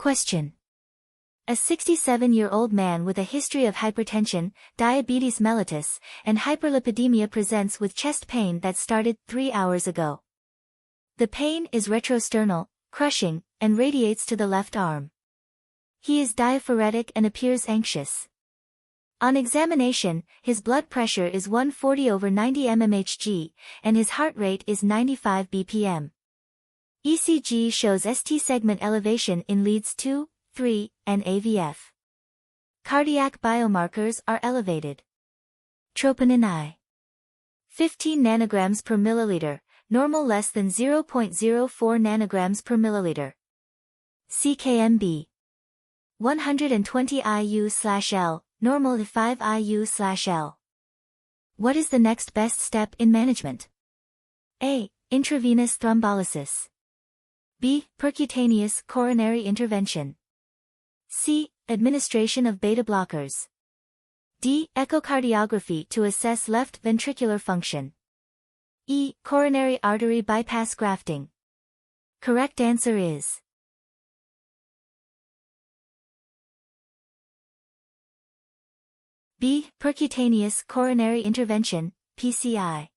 Question. A 67-year-old man with a history of hypertension, diabetes mellitus, and hyperlipidemia presents with chest pain that started 3 hours ago. The pain is retrosternal, crushing, and radiates to the left arm. He is diaphoretic and appears anxious. On examination, his blood pressure is 140/90 mmHg, and his heart rate is 95 bpm. ECG shows ST segment elevation in leads 2, 3, and AVF. Cardiac biomarkers are elevated. Troponin-I. 15 nanograms per milliliter, normal less than 0.04 nanograms per milliliter. CKMB. 120 IU/L, normal 5 IU/L. What is the next best step in management? A. Intravenous thrombolysis. B. Percutaneous coronary intervention. C. Administration of beta blockers. D. Echocardiography to assess left ventricular function. E. Coronary artery bypass grafting. Correct answer is B. Percutaneous coronary intervention, PCI.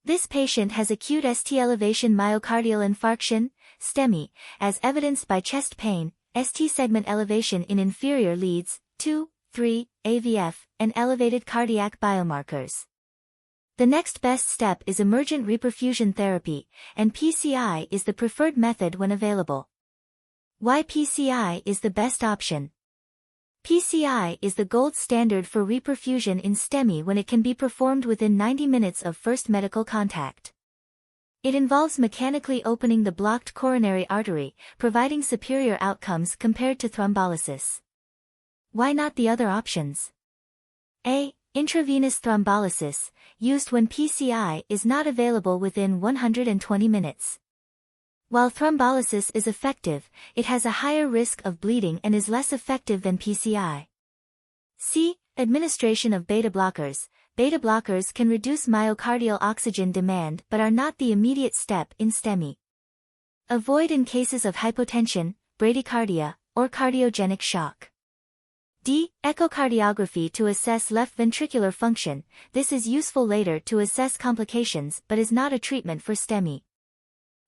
This patient has acute ST elevation myocardial infarction, STEMI, as evidenced by chest pain, ST segment elevation in inferior leads, 2, 3, AVF, and elevated cardiac biomarkers. The next best step is emergent reperfusion therapy, and PCI is the preferred method when available. Why PCI is the best option? PCI is the gold standard for reperfusion in STEMI when it can be performed within 90 minutes of first medical contact. It involves mechanically opening the blocked coronary artery, providing superior outcomes compared to thrombolysis. Why not the other options? A. Intravenous thrombolysis, used when PCI is not available within 120 minutes. While thrombolysis is effective, it has a higher risk of bleeding and is less effective than PCI. C. Administration of beta blockers. Beta blockers can reduce myocardial oxygen demand but are not the immediate step in STEMI. Avoid in cases of hypotension, bradycardia, or cardiogenic shock. D. Echocardiography to assess left ventricular function. This is useful later to assess complications but is not a treatment for STEMI.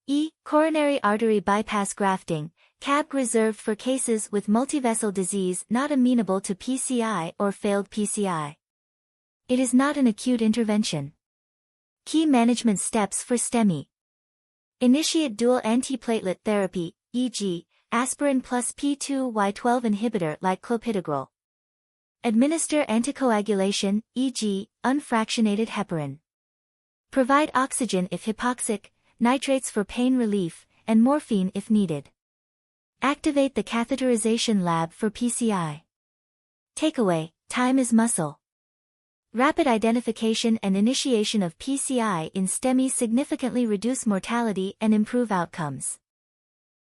E. Coronary artery bypass grafting, CAB reserved for cases with multivessel disease not amenable to PCI or failed PCI. It is not an acute intervention. Key management steps for STEMI. Initiate dual antiplatelet therapy, e.g., aspirin plus P2Y12 inhibitor like clopidogrel. Administer anticoagulation, e.g., unfractionated heparin. Provide oxygen if hypoxic, nitrates for pain relief, and morphine if needed. Activate the catheterization lab for PCI. Takeaway: time is muscle. Rapid identification and initiation of PCI in STEMI significantly reduce mortality and improve outcomes.